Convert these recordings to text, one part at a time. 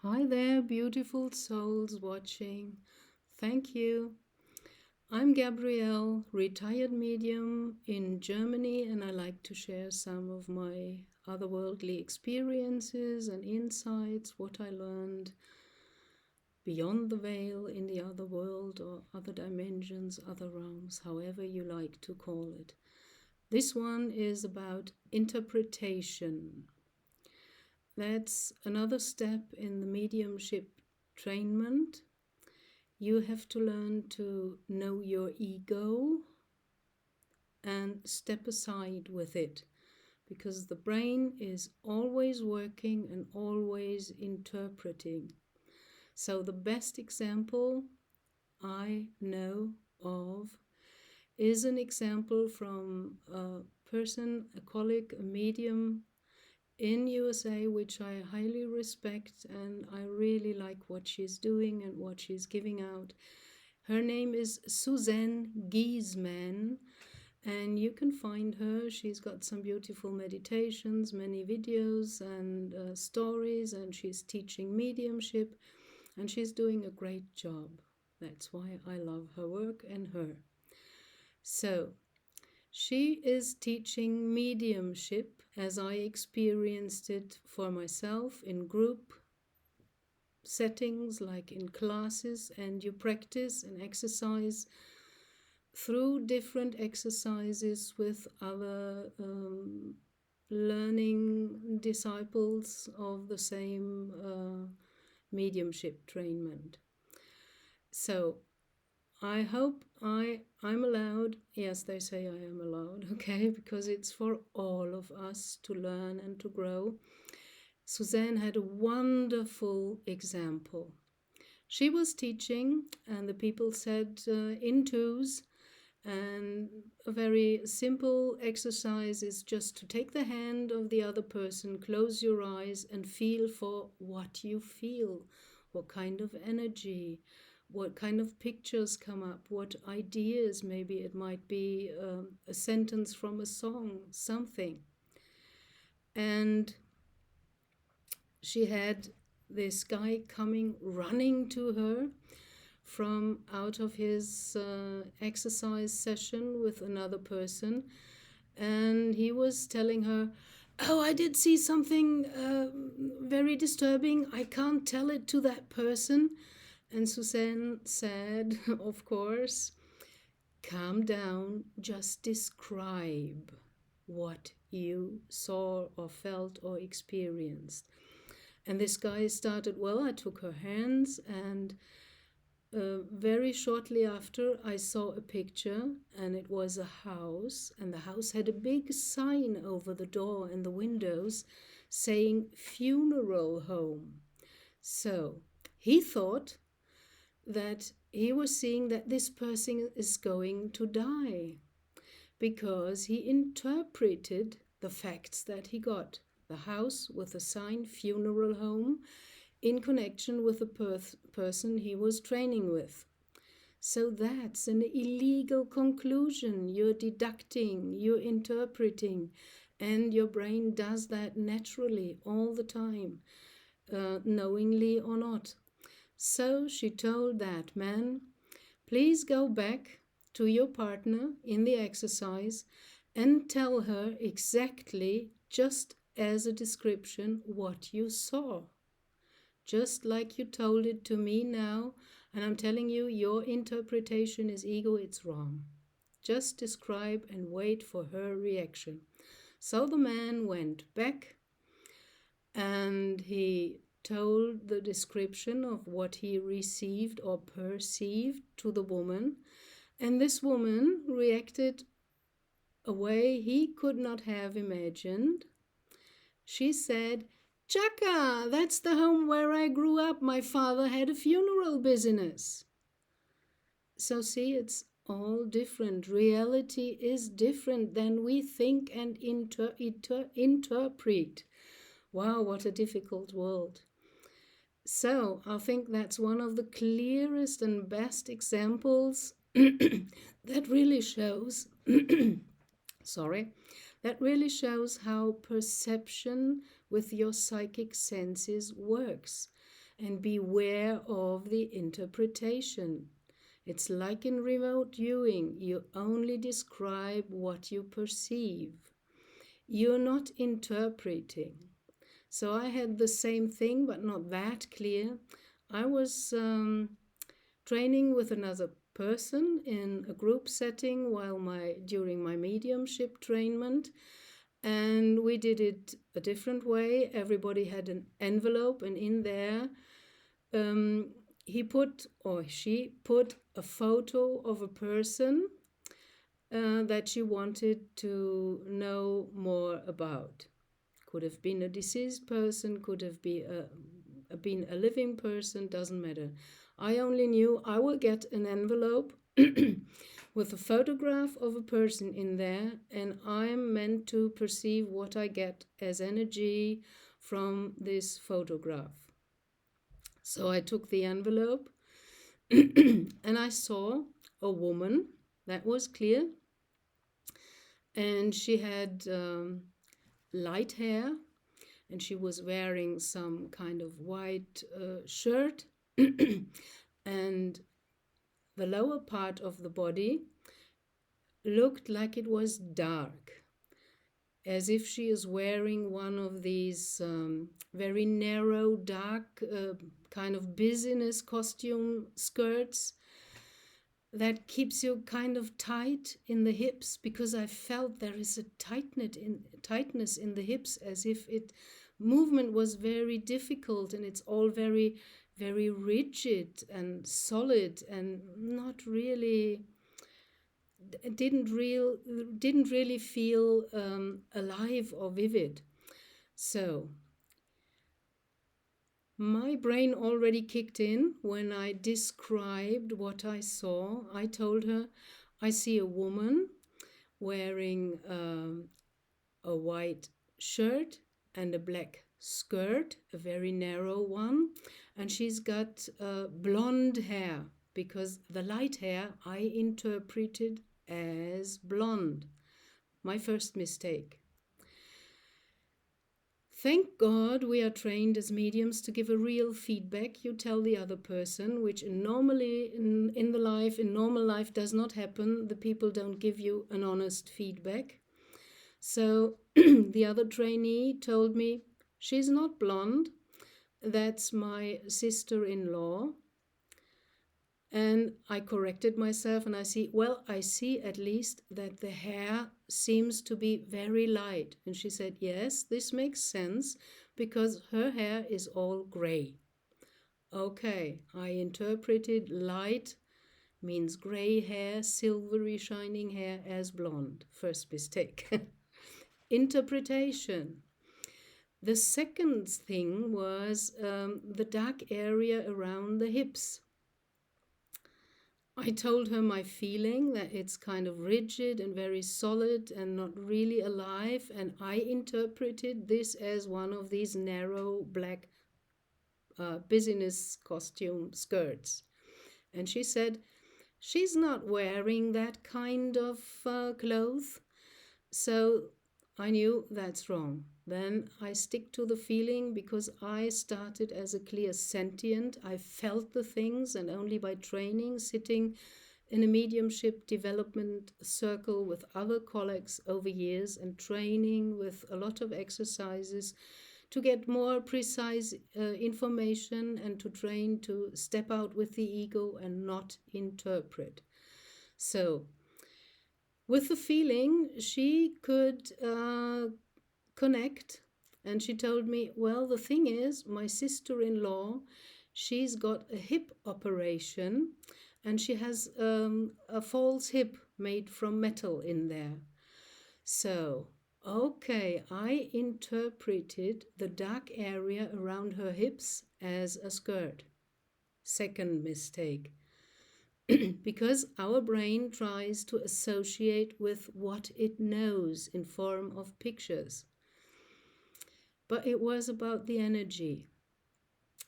Hi there, beautiful souls watching. Thank you. I'm Gabrielle, retired medium in Germany, and I like to share some of my otherworldly experiences and insights, what I learned beyond the veil in the other world or other dimensions, other realms, however you like to call it. This one is about interpretation. That's another step in the mediumship trainment. You have to learn to know your ego and step aside with it, because the brain is always working and always interpreting. So the best example I know of is an example from a person, a colleague, a medium in USA, which I highly respect, and I really like what she's doing and what she's giving out. Her name is Suzanne Giesman, and you can find her. She's got some beautiful meditations, many videos and stories, and she's teaching mediumship, and she's doing a great job. That's why I love her work and her. So, she is teaching mediumship as I experienced it for myself in group settings, like in classes, and you practice and exercise through different exercises with other learning disciples of the same mediumship trainment. So I hope I'm allowed. Yes, they say I am allowed, okay, because it's for all of us to learn and to grow. Suzanne had a wonderful example. She was teaching, and the people said in twos, and a very simple exercise is just to take the hand of the other person, close your eyes, and feel for what you feel, what kind of energy, what kind of pictures come up, what ideas, maybe it might be a sentence from a song, something. And she had this guy coming running to her from out of his exercise session with another person, and he was telling her, "Oh, I did see something very disturbing. I can't tell it to that person." And Suzanne said, of course, "Calm down, just describe what you saw or felt or experienced." And this guy started, well, I took her hands, and very shortly after, I saw a picture, and it was a house, and the house had a big sign over the door and the windows saying funeral home. So he thought that he was seeing that this person is going to die, because he interpreted the facts that he got. The house with a sign funeral home in connection with the person he was training with. So that's an illegal conclusion. You're deducting, you're interpreting, and your brain does that naturally all the time, knowingly or not. So she told that man, "Please go back to your partner in the exercise and tell her exactly, just as a description, what you saw. Just like you told it to me now, and I'm telling you, your interpretation is ego, it's wrong. Just describe and wait for her reaction." So the man went back, and he told the description of what he received or perceived to the woman, and this woman reacted a way he could not have imagined. She said, "Chaka, that's the home where I grew up. My father had a funeral business." So see, it's all different. Reality is different than we think and interpret. Wow, what a difficult world. So I think that's one of the clearest and best examples that really shows sorry, that really shows how perception with your psychic senses works. and beware of the interpretation. It's like in remote viewing, you only describe what you perceive. You're not interpreting. So I had the same thing, but not that clear. I was training with another person in a group setting during my mediumship trainment, and we did it a different way. Everybody had an envelope, and in there he put or she put a photo of a person that she wanted to know more about. Could have been a deceased person, could have been a living person, doesn't matter. I only knew I will get an envelope with a photograph of a person in there, and I'm meant to perceive what I get as energy from this photograph. So I took the envelope and I saw a woman, that was clear, and she had light hair, and she was wearing some kind of white shirt and the lower part of the body looked like it was dark, as if she is wearing one of these very narrow, dark kind of business costume skirts that keeps you kind of tight in the hips, because I felt there is a tightness in the hips, as if movement was very difficult, and it's all very, very rigid and solid and not really. It didn't really feel alive or vivid. So my brain already kicked in when I described what I saw. I told her, I see a woman wearing a white shirt and a black skirt, a very narrow one, and she's got blonde hair, because the light hair I interpreted as blonde. My first mistake. Thank God we are trained as mediums to give a real feedback. You tell the other person, which normally in normal life does not happen. The people don't give you an honest feedback. So the other trainee told me, she's not blonde. That's my sister-in-law. And I corrected myself, and I see at least that the hair seems to be very light. And she said, yes, this makes sense, because her hair is all gray. Okay, I interpreted light means gray hair, silvery shining hair, as blonde. First mistake. Interpretation. The second thing was the dark area around the hips. I told her my feeling, that it's kind of rigid and very solid and not really alive, and I interpreted this as one of these narrow black business costume skirts. And she said, she's not wearing that kind of clothes. So I knew that's wrong. Then I stick to the feeling, because I started as a clear sentient. I felt the things, and only by training, sitting in a mediumship development circle with other colleagues over years, and training with a lot of exercises to get more precise information, and to train to step out with the ego and not interpret. So with the feeling, she could connect, and she told me, well, the thing is, my sister-in-law, she's got a hip operation, and she has a false hip made from metal in there. So, okay, I interpreted the dark area around her hips as a skirt. Second mistake. Because our brain tries to associate with what it knows in form of pictures. But it was about the energy.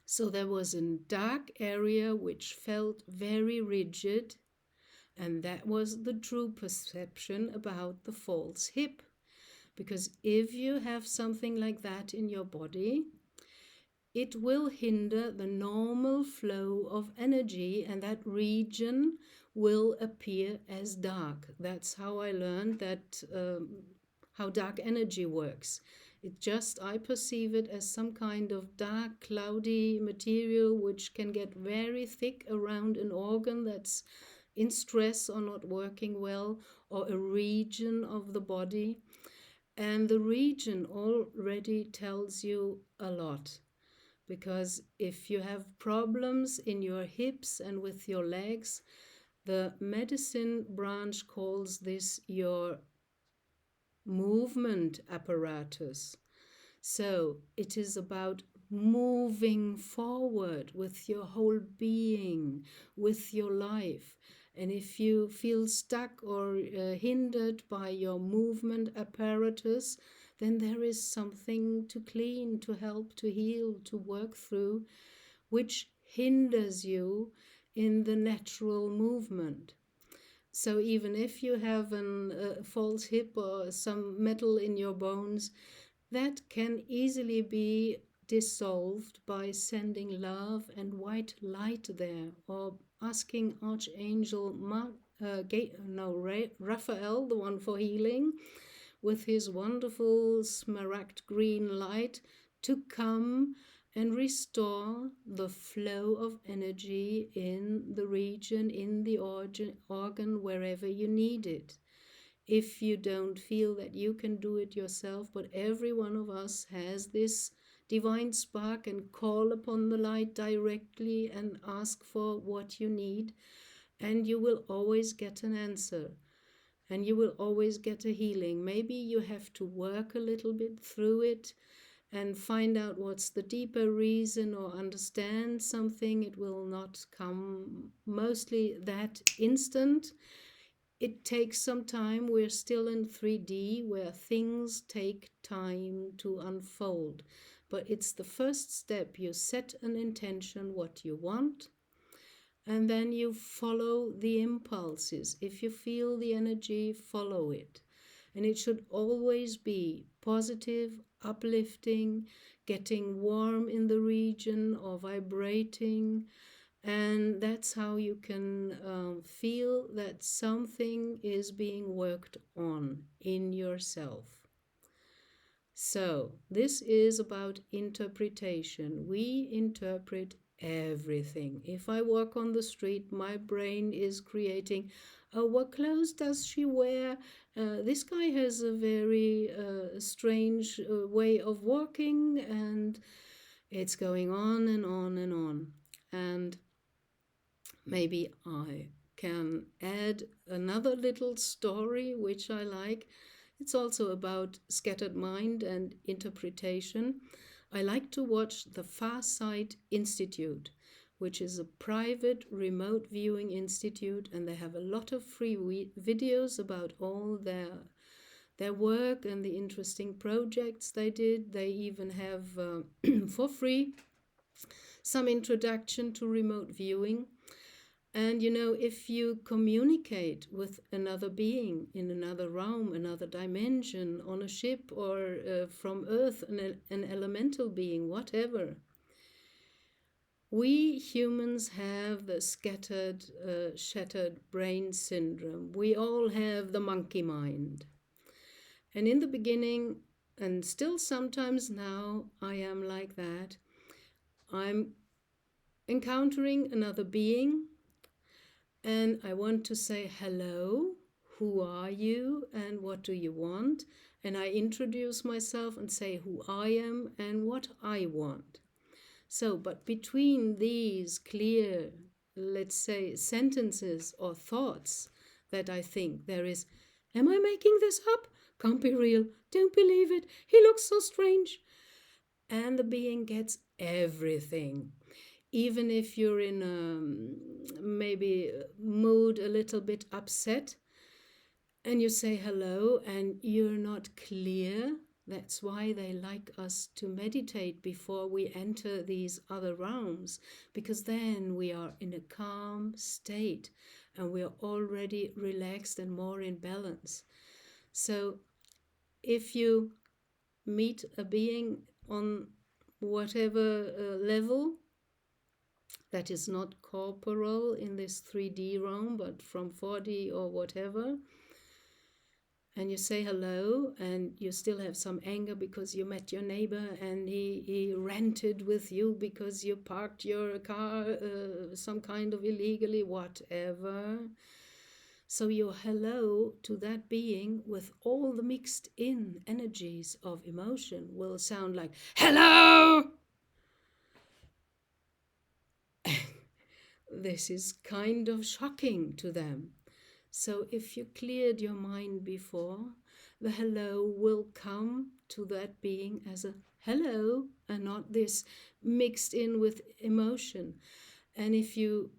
So there was a dark area which felt very rigid, and that was the true perception about the false hip. Because if you have something like that in your body, it will hinder the normal flow of energy, and that region will appear as dark. That's how I learned that how dark energy works. I perceive it as some kind of dark, cloudy material which can get very thick around an organ that's in stress or not working well, or a region of the body. And the region already tells you a lot. Because if you have problems in your hips and with your legs, the medicine branch calls this your movement apparatus. So it is about moving forward with your whole being, with your life. And if you feel stuck or hindered by your movement apparatus, then there is something to clean, to help, to heal, to work through, which hinders you in the natural movement. So even if you have a false hip or some metal in your bones, that can easily be dissolved by sending love and white light there, or asking Archangel Raphael, the one for healing, with his wonderful smaragd green light, to come and restore the flow of energy in the region, in the organ, wherever you need it. If you don't feel that you can do it yourself, but every one of us has this divine spark, and call upon the light directly and ask for what you need, and you will always get an answer, and you will always get a healing. Maybe you have to work a little bit through it and find out what's the deeper reason, or understand something. It will not come mostly that instant. It takes some time. We're still in 3D, where things take time to unfold. But it's the first step. You set an intention, what you want, and then you follow the impulses. If you feel the energy, follow it. And it should always be positive, uplifting, getting warm in the region, or vibrating. And that's how you can feel that something is being worked on in yourself. So this is about interpretation. We interpret everything. If I walk on the street, my brain is creating, oh, what clothes does she wear? This guy has a very strange way of walking, and it's going on and on and on. And maybe I can add another little story which I like. It's also about scattered mind and interpretation. I like to watch the Farsight Institute, which is a private remote viewing institute, and they have a lot of free videos about all their work and the interesting projects they did. They even have for free some introduction to remote viewing. And if you communicate with another being in another realm, another dimension, on a ship, or from Earth, an elemental being, whatever, we humans have the scattered, shattered brain syndrome. We all have the monkey mind. And in the beginning, and still sometimes now, I am like that. I'm encountering another being, and I want to say, hello, who are you and what do you want? And I introduce myself and say who I am and what I want. So, but between these clear, let's say, sentences or thoughts that I think, there is, am I making this up? Can't be real. Don't believe it. He looks so strange. And the being gets everything. Even if you're in a maybe mood a little bit upset, and you say hello and you're not clear, that's why they like us to meditate before we enter these other realms, because then we are in a calm state and we are already relaxed and more in balance. So if you meet a being on whatever level that is not corporal in this 3D realm, but from 4D or whatever, and you say hello, and you still have some anger because you met your neighbor and he ranted with you because you parked your car some kind of illegally, whatever. So your hello to that being with all the mixed in energies of emotion will sound like, hello! This is kind of shocking to them. So if you cleared your mind before, the hello will come to that being as a hello and not this mixed in with emotion. And if you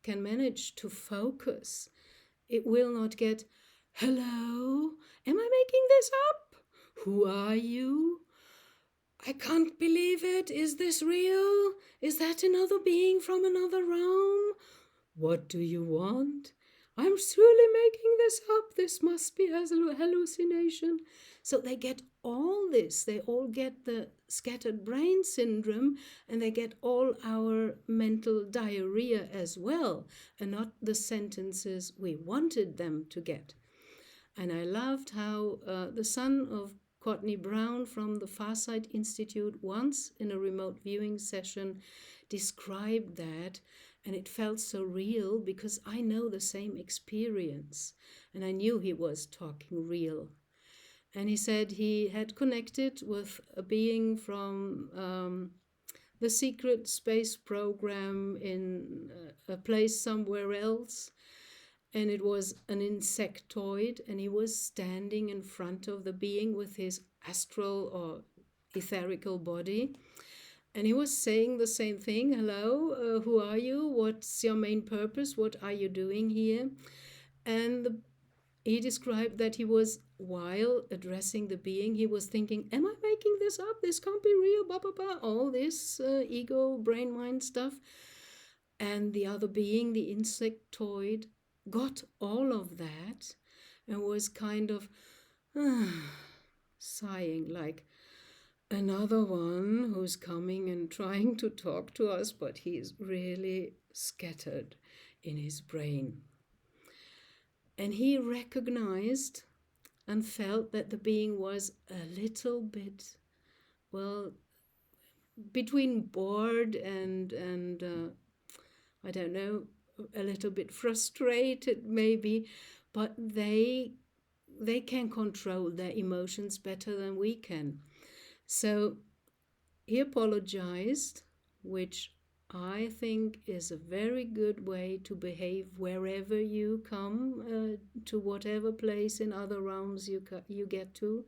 can manage to focus, it will not get, hello, am I making this up? Who are you? I can't believe it. Is this real? Is that another being from another realm? What do you want? I'm surely making this up. This must be a hallucination. So they get all this. They all get the scattered brain syndrome, and they get all our mental diarrhea as well, and not the sentences we wanted them to get. And I loved how the son of Courtney Brown from the Farsight Institute once in a remote viewing session described that, and it felt so real because I know the same experience, and I knew he was talking real. And he said he had connected with a being from the secret space program in a place somewhere else, and it was an insectoid, and he was standing in front of the being with his astral or etherical body, and he was saying the same thing. Hello, who are you? What's your main purpose? What are you doing here? And he described that he was, while addressing the being, he was thinking, am I making this up? This can't be real, blah, blah, blah, all this ego, brain, mind stuff. And the other being, the insectoid, got all of that and was kind of sighing like, another one who's coming and trying to talk to us, but he's really scattered in his brain. And he recognized and felt that the being was a little bit, well, between bored and I don't know, a little bit frustrated maybe, but they can control their emotions better than we can. So he apologized, which I think is a very good way to behave wherever you come to whatever place in other realms you get to.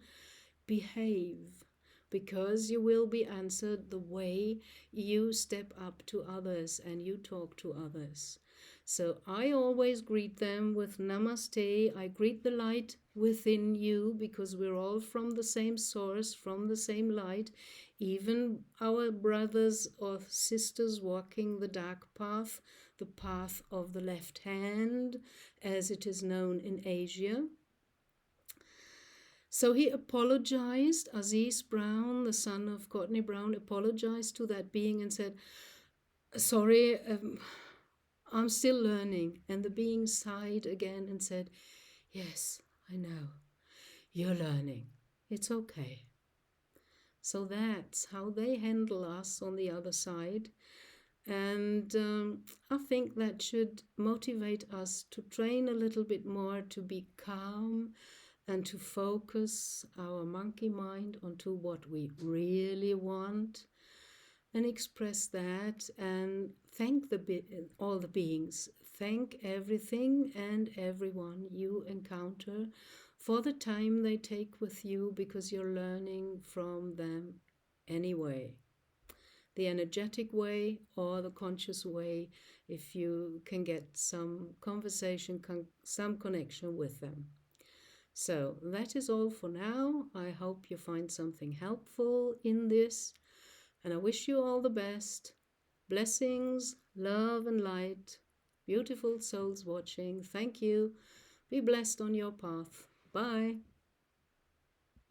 Behave, because you will be answered the way you step up to others and you talk to others. So I always greet them with namaste. I greet the light within you because we're all from the same source, from the same light. Even our brothers or sisters walking the dark path, the path of the left hand, as it is known in Asia. So he apologized. Aziz Brown, the son of Courtney Brown, apologized to that being and said, sorry, I'm still learning. And the being sighed again and said, yes, I know. You're learning. It's okay. So that's how they handle us on the other side. And I think that should motivate us to train a little bit more to be calm and to focus our monkey mind onto what we really want and express that and thank all the beings. Thank everything and everyone you encounter for the time they take with you, because you're learning from them anyway. The energetic way or the conscious way, if you can get some conversation, some connection with them. So that is all for now. I hope you find something helpful in this, and I wish you all the best. Blessings, love and light. Beautiful souls watching. Thank you. Be blessed on your path. Bye.